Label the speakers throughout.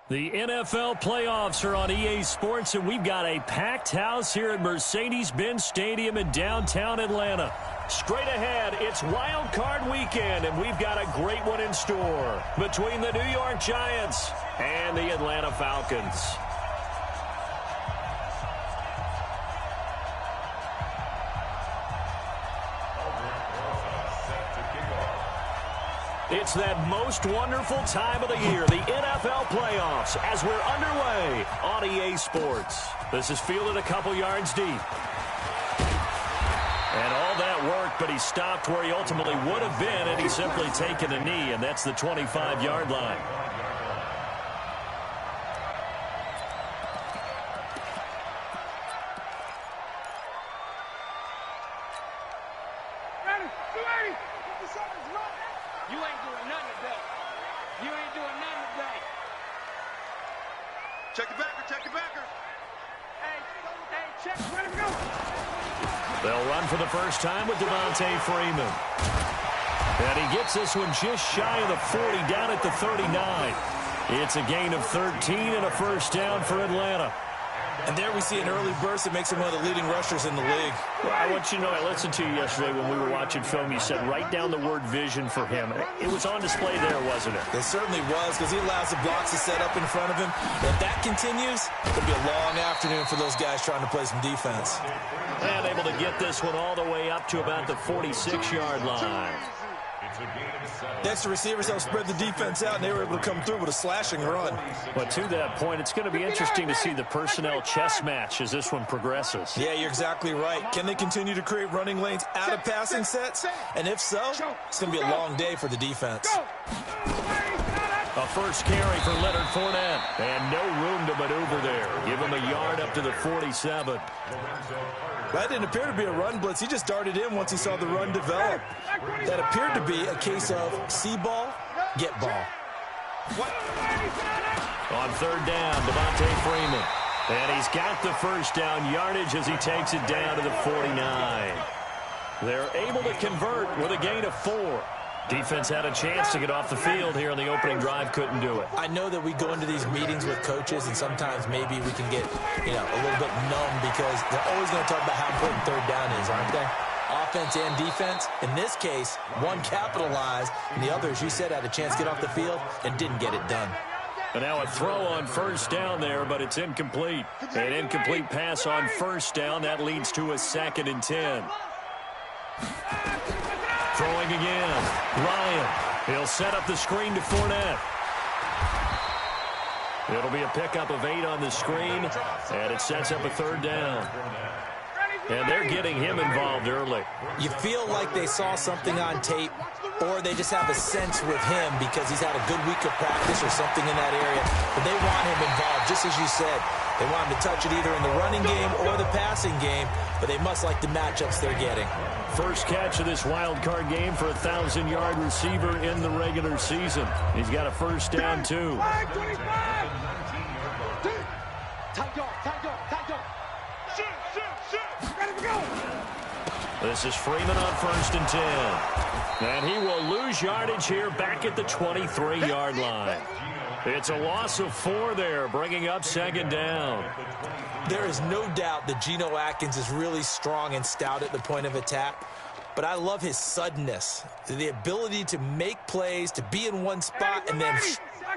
Speaker 1: The NFL playoffs are on EA Sports, and we've got a packed house here at Mercedes-Benz Stadium in downtown Atlanta. Straight ahead, it's Wildcard Weekend, and we've got a great one in store between the New York Giants and the Atlanta Falcons. It's that most wonderful time of the year, the NFL playoffs, as we're underway on EA Sports. This is fielded a couple yards deep. And all that work, but he stopped where he ultimately would have been, and he's simply taken a knee, and that's the 25-yard line.
Speaker 2: You ain't doing nothing today. You ain't doing nothing today.
Speaker 3: Check the backer, check the backer.
Speaker 2: Hey, check, ready to go.
Speaker 1: They'll run for the first time with Devontae Freeman. And he gets this one just shy of the 40, down at the 39. It's a gain of 13 and a first down for Atlanta.
Speaker 4: And there we see an early burst that makes him one of the leading rushers in the league.
Speaker 1: Well, I want you to know, I listened to you yesterday when we were watching film. You said write down the word vision for him. It was on display there, wasn't it?
Speaker 4: It certainly was, because he allows the blocks to set up in front of him. If that continues, it'll be a long afternoon for those guys trying to play some defense.
Speaker 1: And able to get this one all the way up to about the 46-yard line.
Speaker 4: Next, the receivers help spread the defense out, and they were able to come through with a slashing run.
Speaker 1: But to that point, it's going to be interesting to see the personnel chess match as this one progresses.
Speaker 4: Yeah, you're exactly right. Can they continue to create running lanes out of passing sets? And if so, it's going to be a long day for the defense.
Speaker 1: A first carry for Leonard Fournette. And no room to maneuver there. Give him a yard up to the 47.
Speaker 4: That didn't appear to be a run blitz. He just darted in once he saw the run develop. That appeared to be a case of see ball, get ball.
Speaker 1: On third down, Devontae Freeman. And he's got the first down yardage as he takes it down to the 49. They're able to convert with a gain of 4. Defense had a chance to get off the field here in the opening drive, couldn't do it.
Speaker 4: I know that we go into these meetings with coaches, and sometimes maybe we can get, a little bit numb because they're always going to talk about how important third down is, aren't they? Offense and defense. In this case, one capitalized, and the other, as you said, had a chance to get off the field and didn't get it done.
Speaker 1: And now a throw on first down there, but it's incomplete. An incomplete pass on first down. That leads to a 2nd and 10. Throwing again. Ryan. He'll set up the screen to Fournette. It'll be a pickup of 8 on the screen, and it sets up a third down. And they're getting him involved early.
Speaker 4: You feel like they saw something on tape, or they just have a sense with him because he's had a good week of practice or something in that area. But they want him involved, just as you said. They want him to touch it either in the running game or the passing game, but they must like the matchups they're getting.
Speaker 1: First catch of this wild card game for a 1,000-yard receiver in the regular season. He's got a first down, too. This is Freeman on 1st and 10. And he will lose yardage here back at the 23-yard line. It's a loss of 4 there, bringing up 2nd down.
Speaker 4: There is no doubt that Geno Atkins is really strong and stout at the point of attack, but I love his suddenness, the ability to make plays, to be in one spot, and then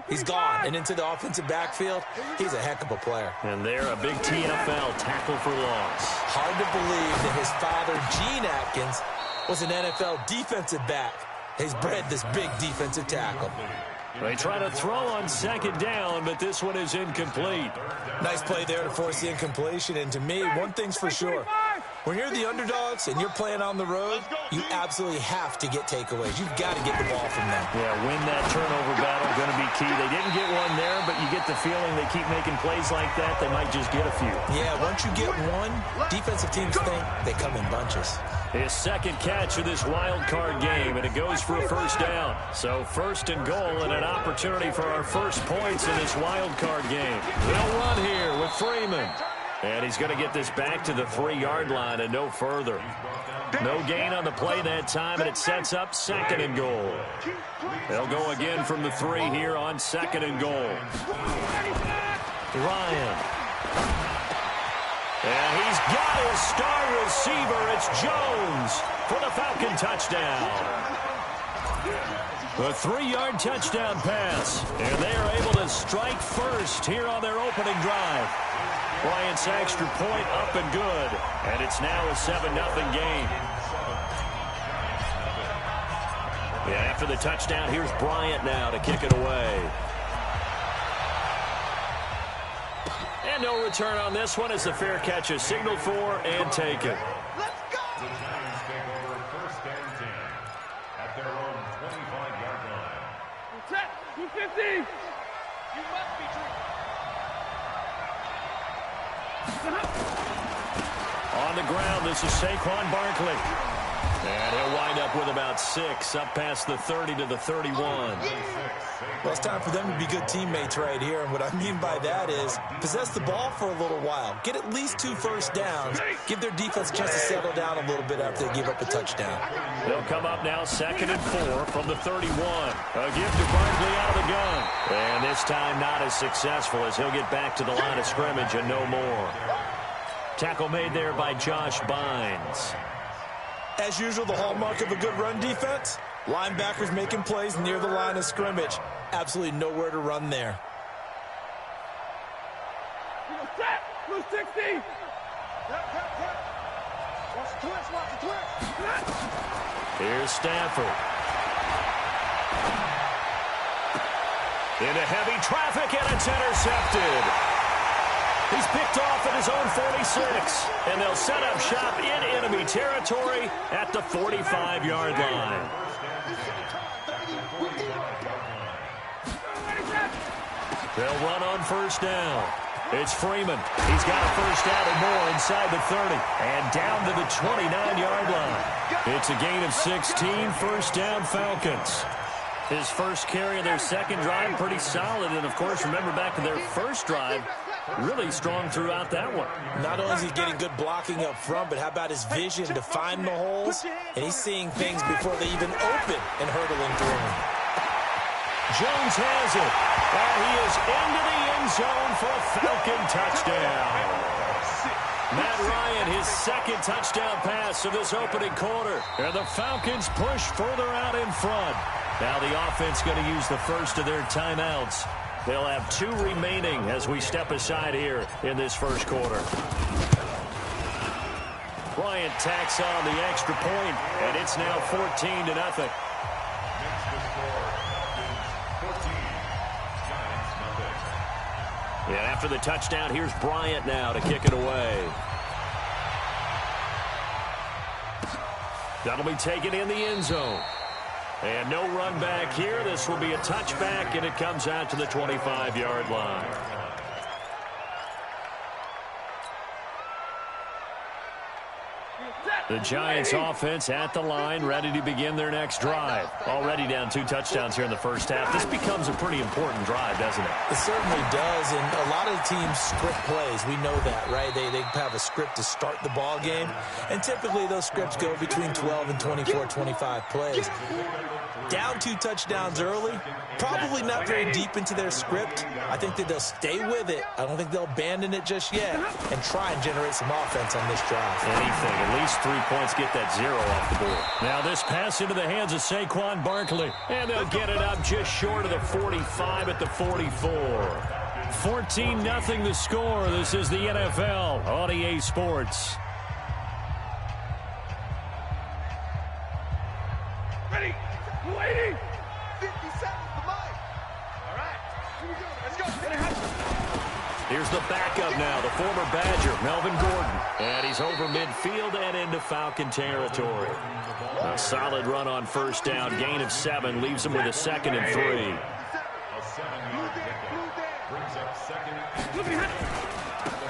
Speaker 4: he's gone and into the offensive backfield. He's a heck of a player.
Speaker 1: And they're a big TFL, tackle for loss.
Speaker 4: Hard to believe that his father, Gene Atkins, was an NFL defensive back. He's bred this big defensive tackle.
Speaker 1: They try to throw on 2nd down, but this one is incomplete.
Speaker 4: Nice play there to force the incompletion. And to me, one thing's for sure. When you're the underdogs and you're playing on the road, you absolutely have to get takeaways. You've got to get the ball from them.
Speaker 1: Yeah, win that turnover battle, going to be key. They didn't get one there, but you get the feeling they keep making plays like that, they might just get a few.
Speaker 4: Yeah, once you get one, defensive teams think they come in bunches.
Speaker 1: His 2nd catch of this wild card game, and it goes for a first down. So 1st and goal and an opportunity for our first points in this wild card game. They'll run here with Freeman. And he's going to get this back to the 3-yard line and no further. No gain on the play that time, and it sets up 2nd and goal. They'll go again from the 3 here on 2nd and goal. Ryan. And he's got his star receiver. It's Jones for the Falcon touchdown. A 3-yard touchdown pass. And they are able to strike first here on their opening drive. Bryant's extra point up and good. And it's now a 7-0 game. Yeah, after the touchdown, here's Bryant now to kick it away. And no return on this one as the fair catch is signaled for and taken.
Speaker 2: Let's go!
Speaker 3: Take over 1st and 10 at their own 25-yard line.
Speaker 2: Set, 250. You must be drinking.
Speaker 1: On the ground, this is Saquon Barkley. And he'll wind up with about 6, up past the 30 to the 31.
Speaker 4: Well, it's time for them to be good teammates right here. And what I mean by that is possess the ball for a little while. Get at least 2 first downs. Give their defense a chance to settle down a little bit after they give up a touchdown.
Speaker 1: They'll come up now 2nd and 4 from the 31. A give to Barkley out of the gun. And this time not as successful as he'll get back to the line of scrimmage and no more. Tackle made there by Josh Bynes.
Speaker 4: As usual, the hallmark of a good run defense, linebackers making plays near the line of scrimmage. Absolutely nowhere to run there.
Speaker 2: Set, 260. Watch the twist, watch the twist.
Speaker 1: Here's Stafford. Into heavy traffic, and it's intercepted. He's picked off at his own 46, and they'll set up shop in enemy territory at the 45-yard line. They'll run on 1st down. It's Freeman. He's got a 1st down and more inside the 30, and down to the 29-yard line. It's a gain of 16, 1st down Falcons. His first carry of their 2nd drive, pretty solid, and of course, remember back to their 1st drive, really strong throughout that one.
Speaker 4: Not only is he getting good blocking up front, but how about his vision to find the holes? And he's seeing things before they even open and hurdling through them.
Speaker 1: Jones has it. And he is into the end zone for a Falcon touchdown. Matt Ryan, his 2nd touchdown pass of this opening quarter. And the Falcons push further out in front. Now the offense going to use the first of their timeouts. They'll have 2 remaining as we step aside here in this 1st quarter. Bryant tacks on the extra point, and it's now 14-0. Yeah, after the touchdown, here's Bryant now to kick it away. That'll be taken in the end zone. And no run back here. This will be a touchback, and it comes out to the 25-yard line. The Giants offense at the line, ready to begin their next drive. Already down 2 touchdowns here in the 1st half. This becomes a pretty important drive, doesn't it?
Speaker 4: It certainly does, and a lot of the teams script plays. We know that, right? They have a script to start the ball game, and typically those scripts go between 12 and 24, 25 plays. Down 2 touchdowns early, probably not very deep into their script. I think that they'll stay with it. I don't think they'll abandon it just yet and try and generate some offense on this drive.
Speaker 1: Anything, at least 3 points, get that 0 off the board. Now this pass into the hands of Saquon Barkley, and they'll get it up just short of the 45 at the 44. 14-0 the score. This is the NFL on EA Sports.
Speaker 2: Ready? 280. 50 seconds to mine. All right. Here we go. Let's go.
Speaker 1: Here's the backup now, the former Badger, Melvin Gordon. And he's over midfield and into Falcon territory. A solid run on 1st down, gain of 7, leaves him with a 2nd and 3.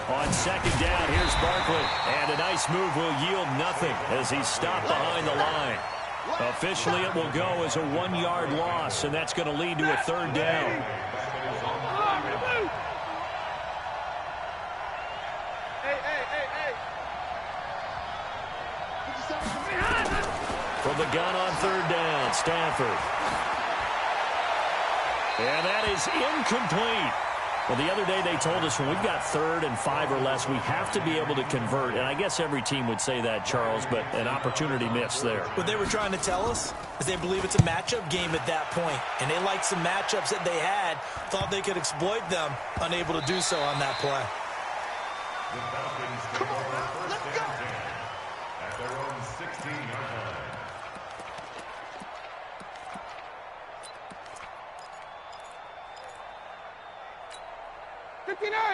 Speaker 1: On 2nd down, here's Barkley. And a nice move will yield nothing as he's stopped behind the line. Officially, it will go as a 1-yard loss, and that's going to lead to a 3rd down.
Speaker 2: Hey.
Speaker 1: From the gun on third down, Stafford. And that is incomplete. Well, the other day they told us when we've got 3rd and 5 or less, we have to be able to convert. And I guess every team would say that, Charles, but an opportunity missed there.
Speaker 4: What they were trying to tell us is they believe it's a matchup game at that point. And they liked some matchups that they had, thought they could exploit them, unable to do so on that play.
Speaker 3: The Falcons take over first and 10 at their own 16-yard line.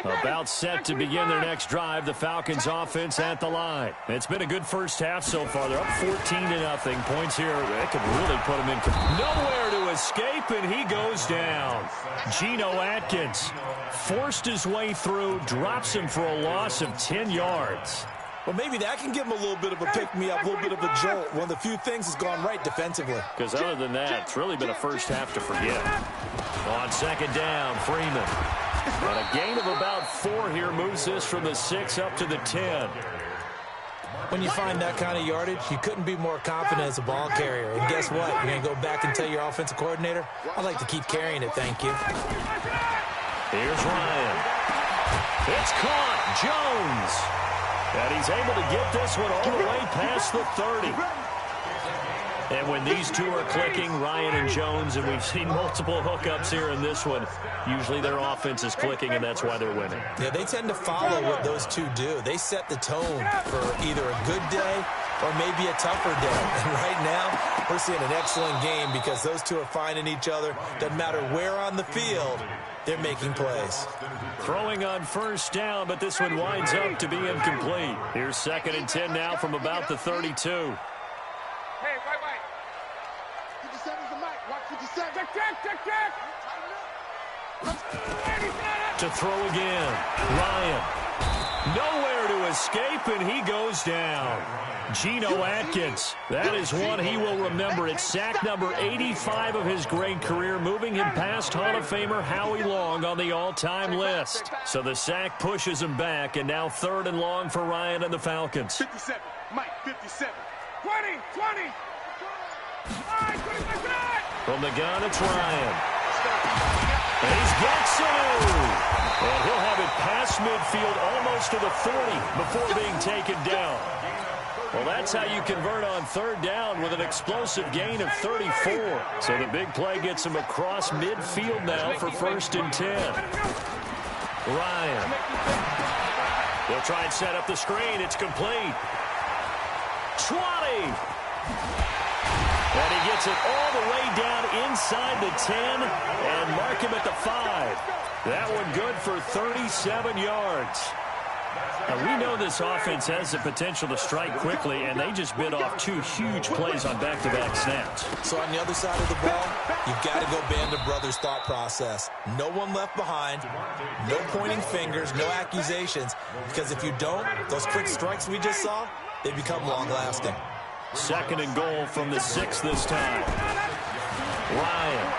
Speaker 1: About set to begin their next drive, the Falcons offense at the line. It's been a good first half so far. They're up 14-0. Points here, that could really put them in. Nowhere to escape, and he goes down. Geno Atkins forced his way through, drops him for a loss of 10 yards.
Speaker 4: Well, maybe that can give him a little bit of a pick-me-up, a little bit of a jolt. One of the few things has gone right defensively.
Speaker 1: Because other than that, it's really been a first half to forget. On second down, Freeman. And a gain of about 4 here moves this from the 6 up to the 10.
Speaker 4: When you find that kind of yardage, you couldn't be more confident as a ball carrier. And guess what? You're going to go back and tell your offensive coordinator, I'd like to keep carrying it, thank you.
Speaker 1: Here's Ryan. It's caught. Jones. And he's able to get this one all the way past the 30. And when these two are clicking, Ryan and Jones, and we've seen multiple hookups here in this one, usually their offense is clicking, and that's why they're winning.
Speaker 4: Yeah, they tend to follow what those two do. They set the tone for either a good day or maybe a tougher day. And right now, we're seeing an excellent game because those two are finding each other. Doesn't matter where on the field, they're making plays.
Speaker 1: Throwing on first down, but this one winds up to be incomplete. Here's 2nd and 10 now from about the 32.
Speaker 2: Hey, wait. 57's the mic. Watch 57. Check.
Speaker 1: To throw again. Ryan. Nowhere to escape, and he goes down. Geno Atkins. That is one he will remember. It's sack number 85 of his great career, moving him past Hall of Famer Howie Long on the all-time list. So the sack pushes him back, and now 3rd and long for Ryan and the Falcons.
Speaker 2: 57. Mike, 57. 20.
Speaker 1: From the gun, it's Ryan. And he's got some. And he'll have it past midfield almost to the 40 before being taken down. Well, that's how you convert on 3rd down with an explosive gain of 34. So the big play gets him across midfield now for 1st and 10. Ryan. They'll try and set up the screen. It's complete. 20. And he gets it all the way down inside the 10 and mark him at the 5. That one good for 37 yards. Now, we know this offense has the potential to strike quickly, and they just bit off 2 huge plays on back-to-back snaps.
Speaker 4: So on the other side of the ball, you've got to go band of brothers thought process. No one left behind, no pointing fingers, no accusations, because if you don't, those quick strikes we just saw, they become long-lasting.
Speaker 1: 2nd and goal from the 6 this time. Ryan.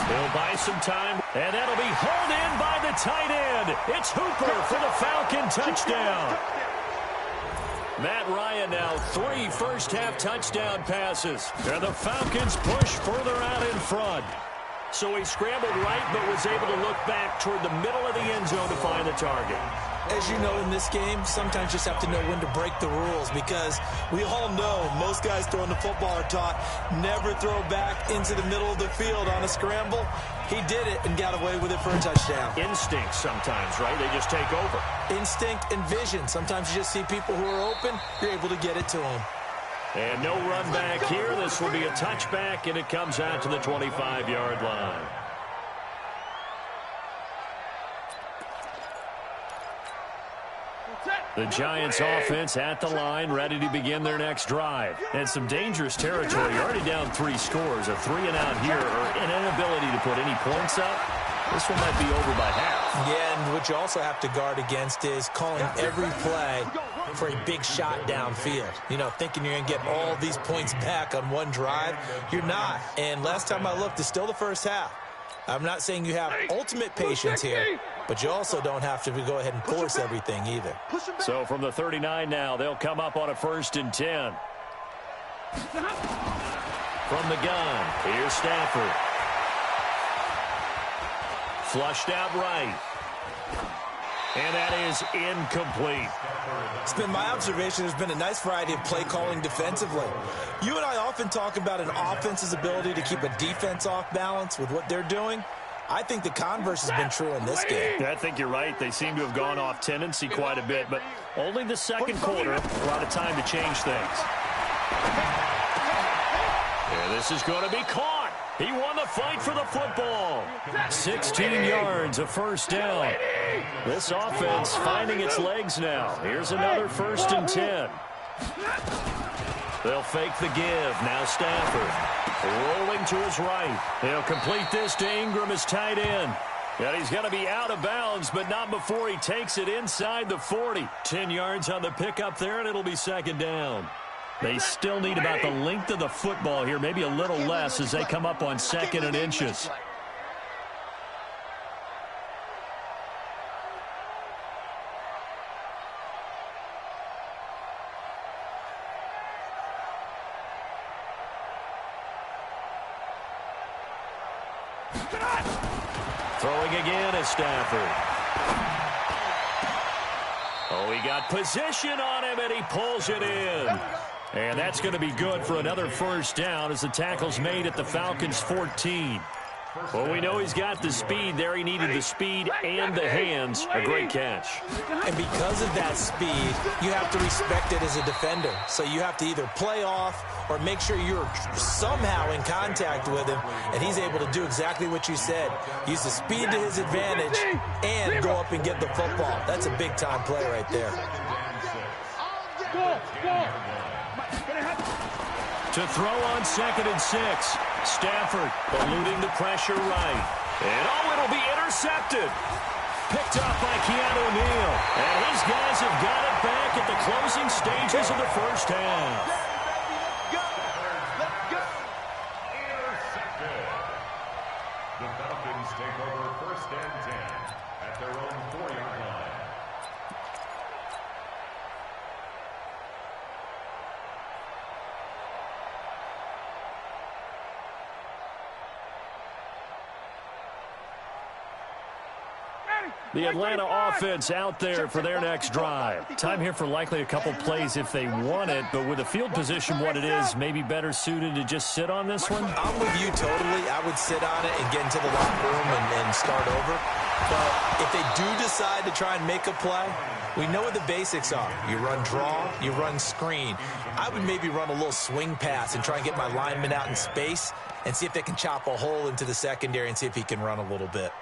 Speaker 1: He'll buy some time, and that'll be hauled in by the tight end. It's Hooper for the Falcon touchdown. Matt Ryan now 3 first-half touchdown passes. And the Falcons push further out in front. So he scrambled right, but was able to look back toward the middle of the end zone to find the target.
Speaker 4: As you know, in this game, sometimes you just have to know when to break the rules because we all know most guys throwing the football are taught never throw back into the middle of the field on a scramble. He did it and got away with it for a touchdown.
Speaker 1: Instinct sometimes, right? They just take over.
Speaker 4: Instinct and vision. Sometimes you just see people who are open, you're able to get it to them.
Speaker 1: And no run back here. This will be a touchback, and it comes out to the 25-yard line. The Giants offense at the line, ready to begin their next drive. And some dangerous territory. Already down 3 scores. A 3-and-out here, or an inability to put any points up. This one might be over by half.
Speaker 4: Yeah, and what you also have to guard against is calling every play for a big shot downfield. You know, thinking you're going to get all these points back on one drive. You're not. And last time I looked, it's still the first half. I'm not saying you have ultimate patience here, but you also don't have to go ahead and force everything either.
Speaker 1: So from the 39 now, they'll come up on a 1st and 10. From the gun, here's Stafford. Flushed out right. And that is incomplete.
Speaker 4: It's been my observation there's been a nice variety of play calling defensively. You and I often talk about an offense's ability to keep a defense off balance with what they're doing. I think the converse has been true in this game.
Speaker 1: Yeah, I think you're right. They seem to have gone off tendency quite a bit, but only the second quarter, a lot of time to change things. Yeah, this is going to be caught. He won the fight for the football. 16 yards, a first down. This offense finding its legs now. Here's another 1st and 10. They'll fake the give. Now Stafford rolling to his right. He'll complete this to Ingram, his tight end. And he's going to be out of bounds, but not before he takes it inside the 40. 10 yards on the pickup there, and it'll be 2nd down. They still need about the length of the football here, maybe a little less as they come up on 2nd and inches. Throwing again is Stafford. Oh, he got position on him, and he pulls it in. And that's going to be good for another 1st down as the tackle's made at the Falcons' 14. Well, we know he's got the speed there. He needed the speed and the hands. A great catch.
Speaker 4: And because of that speed, you have to respect it as a defender. So you have to either play off or make sure you're somehow in contact with him, and he's able to do exactly what you said. Use the speed to his advantage and go up and get the football. That's a big-time play right there.
Speaker 1: To throw on 2nd and 6. Stafford eluding the pressure right. And it'll be intercepted. Picked up by Keanu Neal. And his guys have got it back at the closing stages of the 1st half.
Speaker 3: Let's go. Intercepted. The Falcons take over 1st and 10 at their own 4-yard line.
Speaker 1: The Atlanta offense out there for their next drive. Time here for likely a couple plays if they want it, but with the field position what it is, maybe better suited to just sit on this one?
Speaker 4: I'm with you totally. I would sit on it and get into the locker room and start over. But if they do decide to try and make a play, we know what the basics are. You run draw, you run screen. I would maybe run a little swing pass and try and get my lineman out in space and see if they can chop a hole into the secondary and see if he can run a little bit.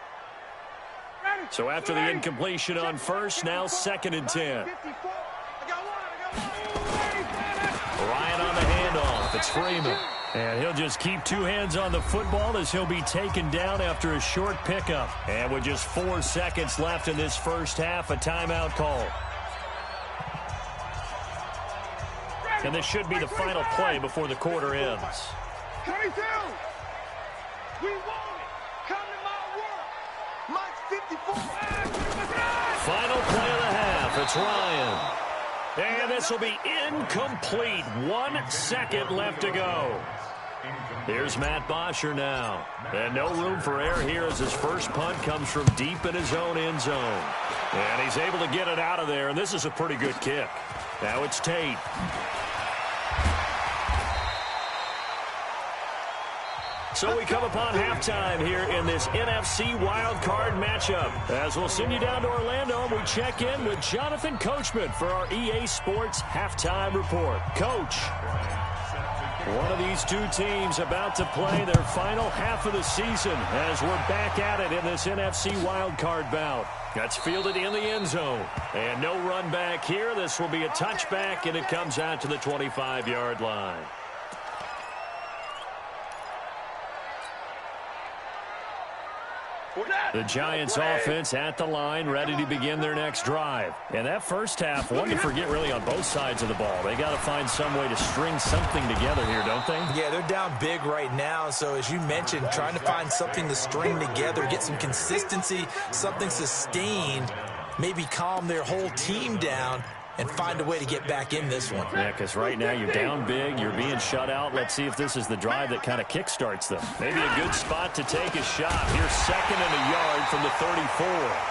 Speaker 1: So after the incompletion on 1st, now 2nd and 10. Ryan on the handoff. It's Freeman. And he'll just keep 2 hands on the football as he'll be taken down after a short pickup. And with just 4 seconds left in this 1st half, a timeout call. And this should be the final play before the quarter ends.
Speaker 2: 22. We want it. Come to my work. Mike's 54.
Speaker 1: Final play of the half. It's Ryan. And this will be incomplete. 1 second left to go. Here's Matt Bosher now. And no room for error here as his first punt comes from deep in his own end zone. And he's able to get it out of there, and this is a pretty good kick. Now it's Tate. So we come upon halftime here in this NFC wildcard matchup. As we'll send you down to Orlando, we check in with Jonathan Coachman for our EA Sports Halftime Report. Coach, one of these 2 teams about to play their final half of the season as we're back at it in this NFC wildcard bout. That's fielded in the end zone. And no run back here. This will be a touchback, and it comes out to the 25-yard line. The Giants offense at the line, ready to begin their next drive. And that first half, one to forget really on both sides of the ball. They got to find some way to string something together here, don't they?
Speaker 4: Yeah, they're down big right now. So as you mentioned, trying to find something to string together, get some consistency, something sustained, maybe calm their whole team down and find a way to get back in this one.
Speaker 1: Yeah, because right now you're down big, you're being shut out. Let's see if this is the drive that kind of kickstarts them. Maybe a good spot to take a shot. Here's 2nd and a yard from the 34.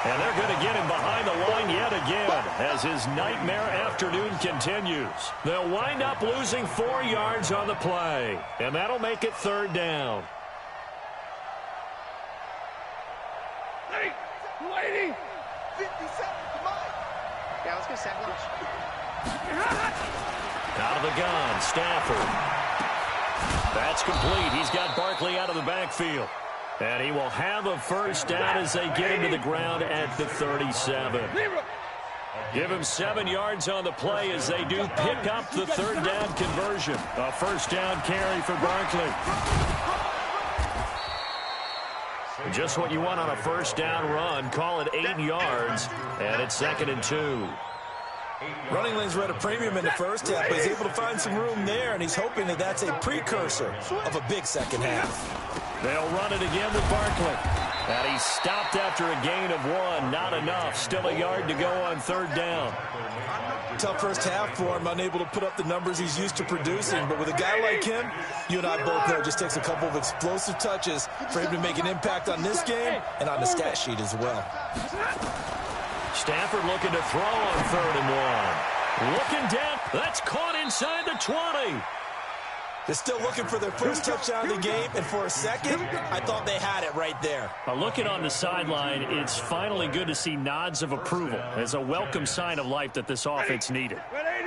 Speaker 1: And they're going to get him behind the line yet again as his nightmare afternoon continues. They'll wind up losing 4 yards on the play, and that'll make it 3rd down.
Speaker 2: Lady! 57, come on! Yeah, let's go second.
Speaker 1: Out of the gun, Stafford. That's complete. He's got Barkley out of the backfield. And he will have a first down as they get him to the ground at the 37. Give him 7 yards on the play as they do pick up the 3rd down conversion. A first down carry for Barkley. Just what you want on a first down run. Call it 8 yards, and it's 2nd and 2.
Speaker 4: Running lanes were at a premium in the first half, but he's able to find some room there, and he's hoping that that's a precursor of a big second half.
Speaker 1: They'll run it again with Barkley. And he's stopped after a gain of 1. Not enough. Still a yard to go on 3rd down.
Speaker 4: Tough first half for him, unable to put up the numbers he's used to producing. But with a guy like him, you and I both know it just takes a couple of explosive touches for him to make an impact on this game and on the stat sheet as well.
Speaker 1: Stafford looking to throw on 3rd and 1. Looking down. That's caught inside the 20.
Speaker 4: They're still looking for their first touchdown of the game, and for a second, I thought they had it right there.
Speaker 1: Looking on the sideline, it's finally good to see nods of approval as a welcome sign of life that this offense needed.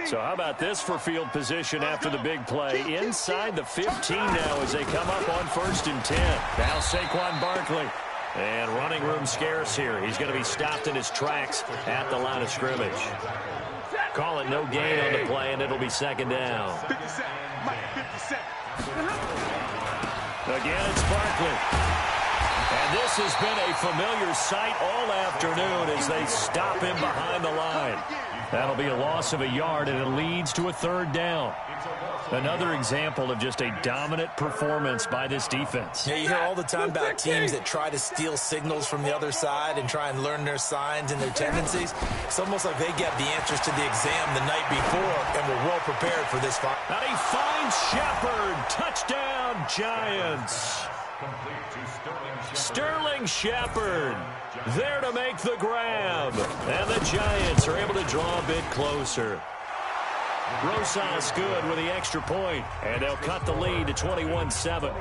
Speaker 1: So how about this for field position after the big play? Inside the 15 now as they come up on 1st and 10. Now Saquon Barkley. And running room scarce here. He's going to be stopped in his tracks at the line of scrimmage. Call it no gain on the play, and it'll be 2nd down.
Speaker 2: 57, Mike, 57.
Speaker 1: Again, it's Barkley. And this has been a familiar sight all afternoon as they stop him behind the line. That'll be a loss of a yard, and it leads to a 3rd down. Another example of just a dominant performance by this defense.
Speaker 4: Yeah, you hear all the time about teams that try to steal signals from the other side and try and learn their signs and their tendencies. It's almost like they get the answers to the exam the night before and were well prepared for this fight.
Speaker 1: And he finds Shepard. Touchdown, Giants. Sterling Shepard there to make the grab. And the Giants are able to draw a bit closer. Rosas good with the extra point, and they'll cut the lead to 21-7.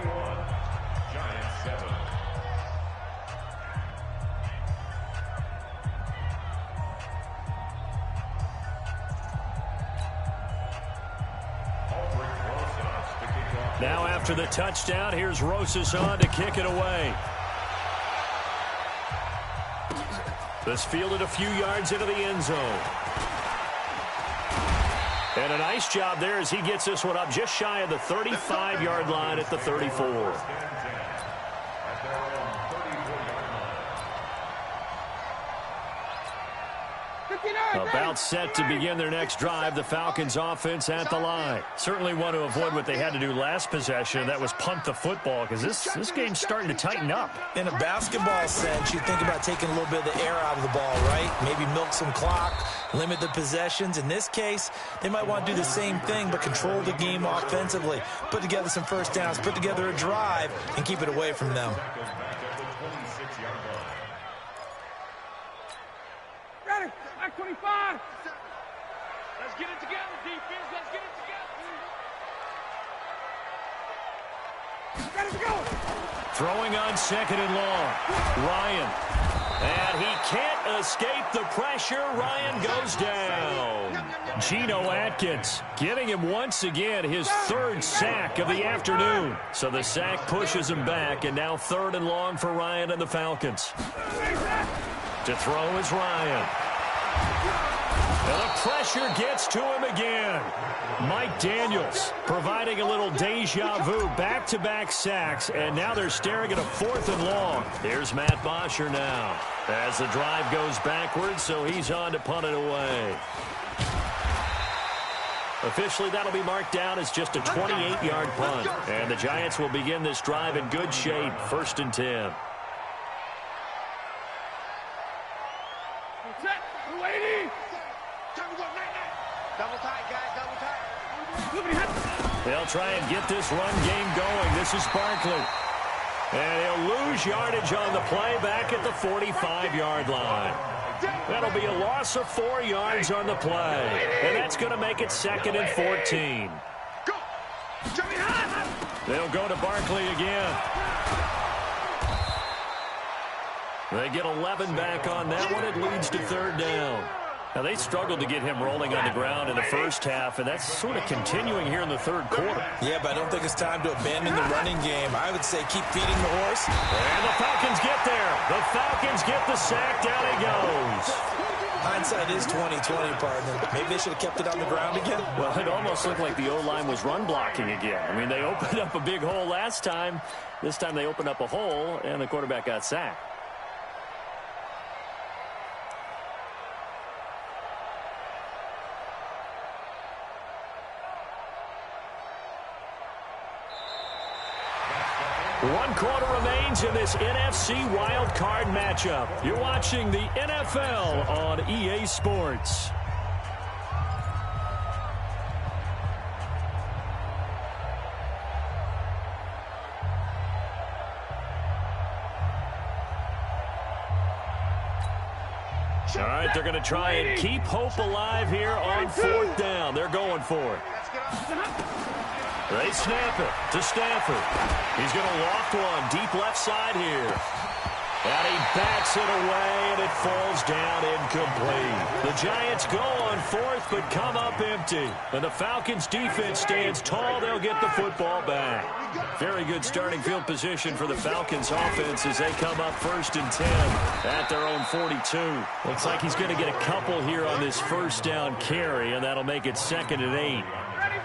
Speaker 1: Now after the touchdown, here's Rosas on to kick it away. This fielded a few yards into the end zone. And a nice job there as he gets this one up just shy of the 35-yard line at the 34. About set to begin their next drive, the Falcons offense at the line. Certainly want to avoid what they had to do last possession, that was punt the football, because this game's starting to tighten up.
Speaker 4: In a basketball sense, you think about taking a little bit of the air out of the ball, right? Maybe milk some clock, limit the possessions. In this case, they might want to do the same thing, but control the game offensively. Put together some first downs, put together a drive, and keep it away from them.
Speaker 2: Ready, back 25. Let's get it together, defense. Let's get it together. Ready to go.
Speaker 1: Throwing on 2nd and long. Ryan. And he can't escape the pressure. Ryan goes down. Geno Atkins giving him once again his 3rd sack of the afternoon. So the sack pushes him back, and now 3rd and long for Ryan and the Falcons. To throw is Ryan. And the pressure gets to him again. Mike Daniels providing a little deja vu, back-to-back sacks, and now they're staring at a 4th and long. Here's Matt Bosher now as the drive goes backwards, so he's on to punt it away. Officially, that'll be marked down as just a 28-yard punt, and the Giants will begin this drive in good shape, 1st and 10. try and get this run game going. This is Barkley. And he'll lose yardage on the play back at the 45-yard line. That'll be a loss of 4 yards on the play. And that's going to make it 2nd and 14. They'll go to Barkley again. They get 11 back on that one. It leads to 3rd down. Now, they struggled to get him rolling on the ground in the first half, and that's sort of continuing here in the 3rd quarter.
Speaker 4: Yeah, but I don't think it's time to abandon the running game. I would say keep feeding the horse.
Speaker 1: And the Falcons get there. The Falcons get the sack. Down he goes.
Speaker 4: Hindsight is 20/20, partner. Maybe they should have kept it on the ground again.
Speaker 1: Well, it almost looked like the O-line was run blocking again. I mean, they opened up a big hole last time. This time they opened up a hole, and the quarterback got sacked. One quarter remains in this NFC wildcard matchup. You're watching the NFL on EA Sports. All right, they're going to try and keep hope alive here on 4th down. They're going for it. They snap it to Stafford. He's going to loft one deep left side here. And he bats it away, and it falls down incomplete. The Giants go on 4th, but come up empty. And the Falcons' defense stands tall. They'll get the football back. Very good starting field position for the Falcons' offense as they come up 1st and 10 at their own 42. Looks like he's going to get a couple here on this 1st down carry, and that'll make it 2nd and 8.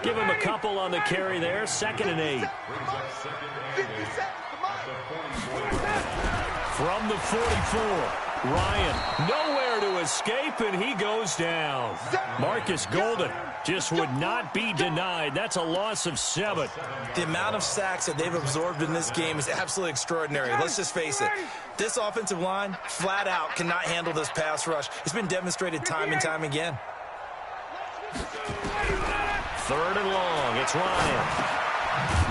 Speaker 1: Give him a couple on the carry there. 2nd and 8. From the 44, Ryan nowhere to escape, and he goes down. Marcus Golden just would not be denied. That's a loss of 7.
Speaker 4: The amount of sacks that they've absorbed in this game is absolutely extraordinary. Let's just face it. This offensive line, flat out, cannot handle this pass rush. It's been demonstrated time and time again.
Speaker 1: 3rd and long. It's Ryan.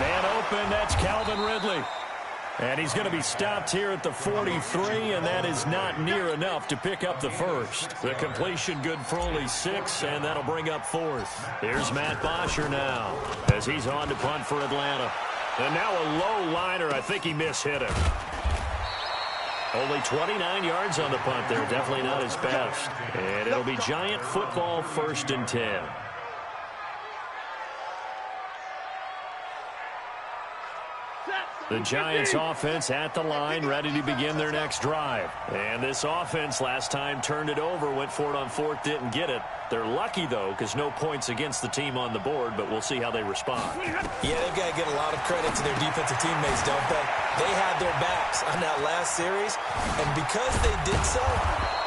Speaker 1: Man open. That's Calvin Ridley. And he's going to be stopped here at the 43, and that is not near enough to pick up the 1st. The completion good for only 6, and that'll bring up 4th. Here's Matt Bosher now as he's on to punt for Atlanta. And now a low liner. I think he mishit him. Only 29 yards on the punt there. Definitely not his best. And it'll be Giant football 1st and 10. The Giants offense at the line, ready to begin their next drive. And this offense last time turned it over, went for it on 4th, didn't get it. They're lucky, though, because no points against the team on the board, but we'll see how they respond.
Speaker 4: Yeah, they've got to get a lot of credit to their defensive teammates, don't they? They had their backs on that last series, and because they did so,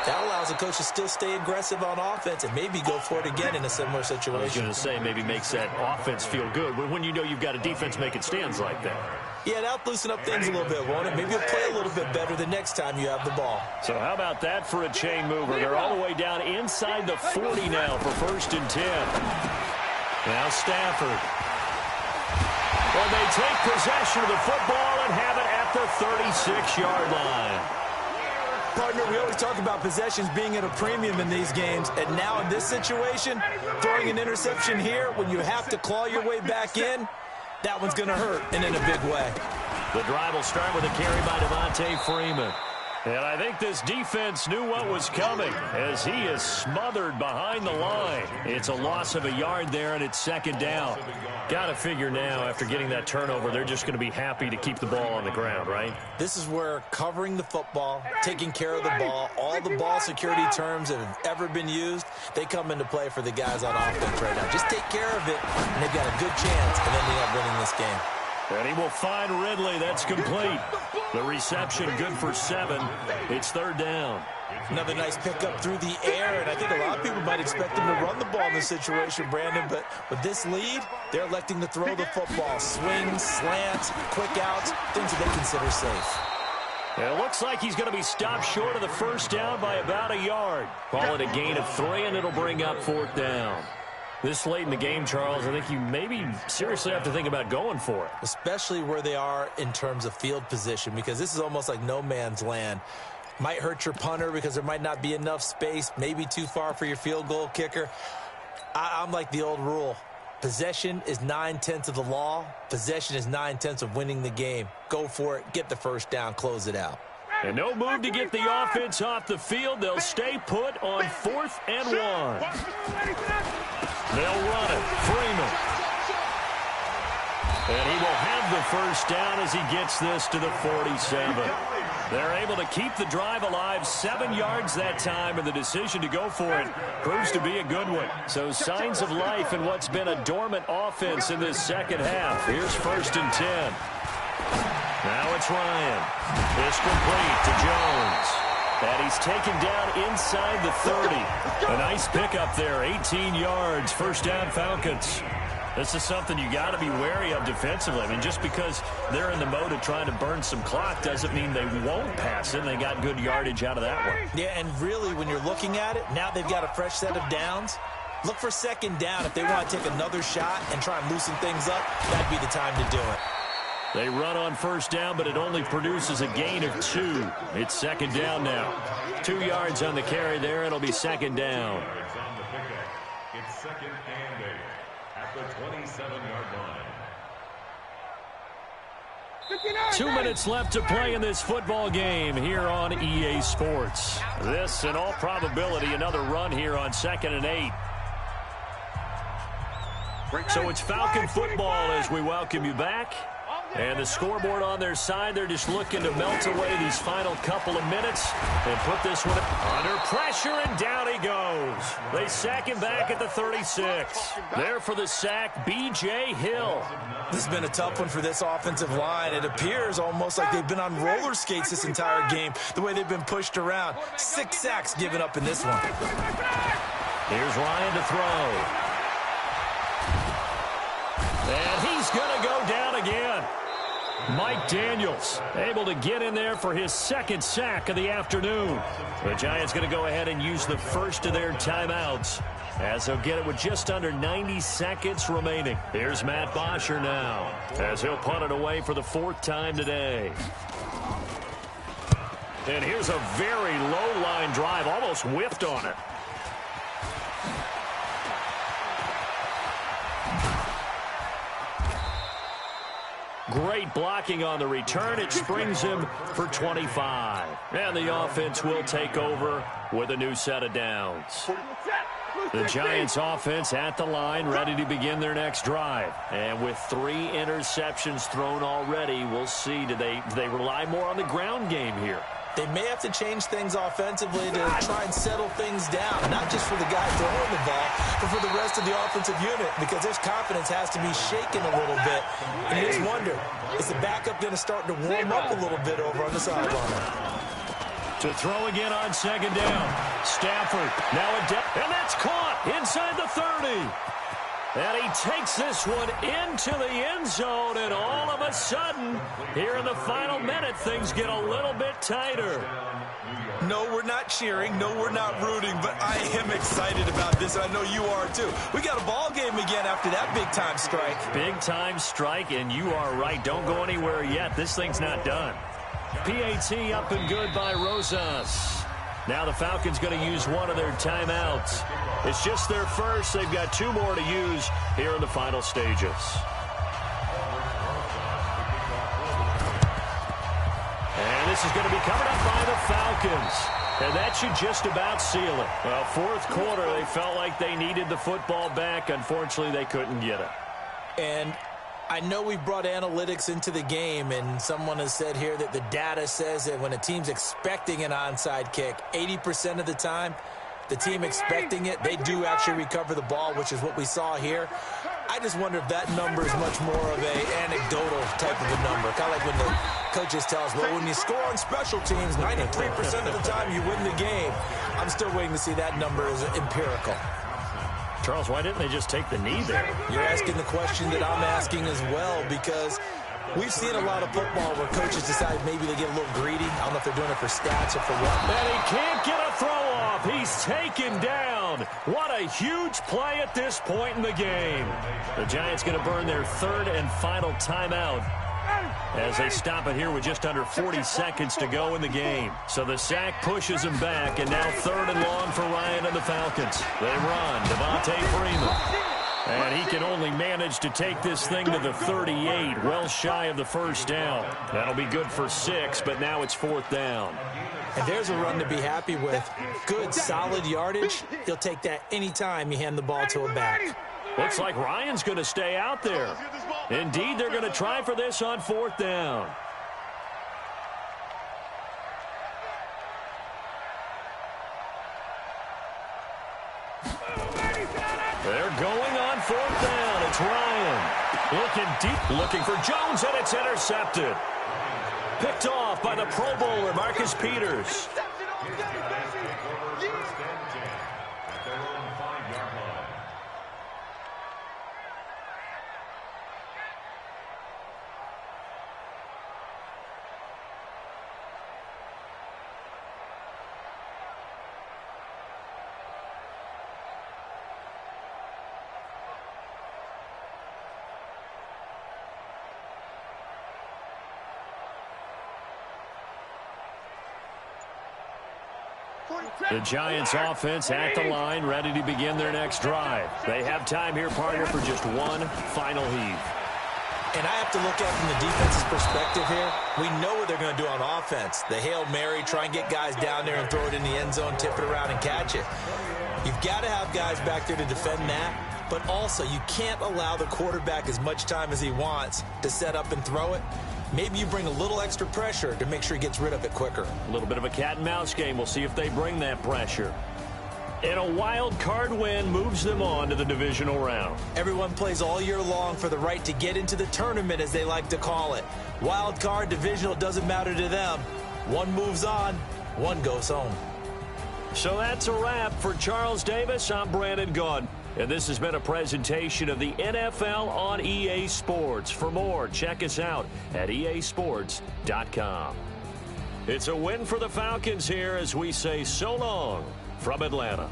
Speaker 4: that allows the coach to still stay aggressive on offense and maybe go for it again in a similar situation.
Speaker 1: I was going to say maybe makes that offense feel good when you know you've got a defense making stands like that.
Speaker 4: Yeah, that'll loosen up things a little bit, won't it? Maybe you'll play a little bit better the next time you have the ball.
Speaker 1: So how about that for a chain mover? They're all the way down inside the 40 now for 1st and 10. Now Stafford. Well, they take possession of the football and have it at the 36-yard line.
Speaker 4: Partner, we always talk about possessions being at a premium in these games, and now in this situation, throwing an interception here when you have to claw your way back in, that one's going to hurt, and in a big way.
Speaker 1: The drive will start with a carry by Devontae Freeman. And I think this defense knew what was coming as he is smothered behind the line. It's a loss of a yard there, and it's 2nd down. Got to figure now, after getting that turnover, they're just going to be happy to keep the ball on the ground, right?
Speaker 4: This is where covering the football, taking care of the ball, all the ball security terms that have ever been used, they come into play for the guys on offense right now. Just take care of it, and they've got a good chance of ending up winning this game.
Speaker 1: And he will find Ridley. That's complete. The reception good for 7. It's 3rd down.
Speaker 4: Another nice pickup through the air, and I think a lot of people might expect him to run the ball in this situation, Brandon, but with this lead, they're electing to throw the football. Swings, slants, quick outs, things that they consider safe.
Speaker 1: It looks like he's going to be stopped short of the 1st down by about a yard. Call it a gain of 3, and it'll bring up 4th down. This late in the game, Charles, I think you maybe seriously have to think about going for it.
Speaker 4: Especially where they are in terms of field position, because this is almost like no man's land. Might hurt your punter because there might not be enough space, maybe too far for your field goal kicker. I'm like the old rule. Possession is 9/10 of the law. Possession is 9/10 of winning the game. Go for it. Get the first down. Close it out.
Speaker 1: And no move to get the offense off the field. They'll stay put on 4th and 1. They'll run it. Freeman. And he will have the first down as he gets this to the 47. They're able to keep the drive alive, 7 yards that time, and the decision to go for it proves to be a good one. So signs of life in what's been a dormant offense in this second half. Here's 1st and 10. Now it's Ryan. It's complete to Jones. And he's taken down inside the 30. A nice pickup there, 18 yards, first down Falcons. This is something you got to be wary of defensively. I mean, just because they're in the mode of trying to burn some clock doesn't mean they won't pass it. They got good yardage out of that one.
Speaker 4: Yeah, and really, when you're looking at it, now they've got a fresh set of downs. Look for second down. If they want to take another shot and try and loosen things up, that'd be the time to do it.
Speaker 1: They run on first down, but it only produces a gain of 2. It's second down now. 2 yards on the carry there. It'll be second down.
Speaker 3: It's 2nd and 8 at the 27-yard line.
Speaker 1: 2 minutes left to play in this football game here on EA Sports. This, in all probability, another run here on 2nd and 8. So it's Falcon football as we welcome you back. And the scoreboard on their side, they're just looking to melt away these final couple of minutes and put this one under pressure, and down he goes. They sack him back at the 36. There for the sack, B.J. Hill.
Speaker 4: This has been a tough one for this offensive line. It appears almost like they've been on roller skates this entire game, the way they've been pushed around. 6 sacks given up in this one.
Speaker 1: Here's Ryan to throw. And he's going to go down again. Mike Daniels able to get in there for his 2nd sack of the afternoon. The Giants going to go ahead and use the first of their timeouts as they'll get it with just under 90 seconds remaining. Here's Matt Bosher now as he'll punt it away for the 4th time today. And here's a very low line drive, almost whiffed on it. Great blocking on the return. It springs him for 25. And the offense will take over with a new set of downs. The Giants offense at the line, ready to begin their next drive. And with 3 interceptions thrown already, we'll see. Do they rely more on the ground game here?
Speaker 4: They may have to change things offensively to try and settle things down, not just for the guy throwing the ball, but for the rest of the offensive unit, because their confidence has to be shaken a little bit. And you just wonder, is the backup going to start to warm up a little bit over on the sideline?
Speaker 1: To throw again on 2nd down. Stafford now and that's caught inside the 30. And he takes this one into the end zone, and all of a sudden, here in the final minute, things get a little bit tighter.
Speaker 4: No, we're not cheering. No, we're not rooting, but I am excited about this, and I know you are too. We got a ball game again after that big-time strike.
Speaker 1: Big-time strike, and you are right. Don't go anywhere yet. This thing's not done. PAT up and good by Rosas. Now the Falcons going to use one of their timeouts. It's just their first. They've got 2 more to use here in the final stages. And this is going to be covered up by the Falcons. And that should just about seal it. Well, 4th quarter, they felt like they needed the football back. Unfortunately, they couldn't get it.
Speaker 4: And I know we've brought analytics into the game, and someone has said here that the data says that when a team's expecting an onside kick, 80% of the time, the team expecting it, they do actually recover the ball, which is what we saw here. I just wonder if that number is much more of an anecdotal type of a number. Kind of like when the coaches tell us, well, when you score on special teams, 93% of the time you win the game. I'm still waiting to see that number as empirical.
Speaker 1: Charles, why didn't they just take the knee there?
Speaker 4: You're asking the question that I'm asking as well, because we've seen a lot of football where coaches decide maybe they get a little greedy. I don't know if they're doing it for stats or for what.
Speaker 1: And he can't get a throw off. He's taken down. What a huge play at this point in the game. The Giants going to burn their third and final timeout as they stop it here with just under 40 seconds to go in the game. So the sack pushes him back, and now third and long for Ryan and the Falcons. They run. Devontae Freeman. And he can only manage to take this thing to the 38, well shy of the first down. That'll be good for 6, but now it's 4th down.
Speaker 4: And there's a run to be happy with. Good, solid yardage. He'll take that anytime you hand the ball to a back.
Speaker 1: Looks like Ryan's going to stay out there. Indeed, they're going to try for this on 4th down. They're going on 4th down. It's Ryan. Looking deep, looking for Jones, and it's intercepted. Picked off by the Pro Bowler, Marcus Peters. The Giants offense at the line, ready to begin their next drive. They have time here, partner, for just one final heave.
Speaker 4: And I have to look at it from the defense's perspective here. We know what they're going to do on offense. The Hail Mary, try and get guys down there and throw it in the end zone, tip it around and catch it. You've got to have guys back there to defend that, but also you can't allow the quarterback as much time as he wants to set up and throw it. Maybe you bring a little extra pressure to make sure he gets rid of it quicker.
Speaker 1: A little bit of a cat and mouse game. We'll see if they bring that pressure. And a wild card win moves them on to the divisional round.
Speaker 4: Everyone plays all year long for the right to get into the tournament, as they like to call it. Wild card, divisional, doesn't matter to them. One moves on, one goes home.
Speaker 1: So that's a wrap for Charles Davis. I'm Brandon Gaudin. And this has been a presentation of the NFL on EA Sports. For more, check us out at easports.com. It's a win for the Falcons here as we say so long from Atlanta.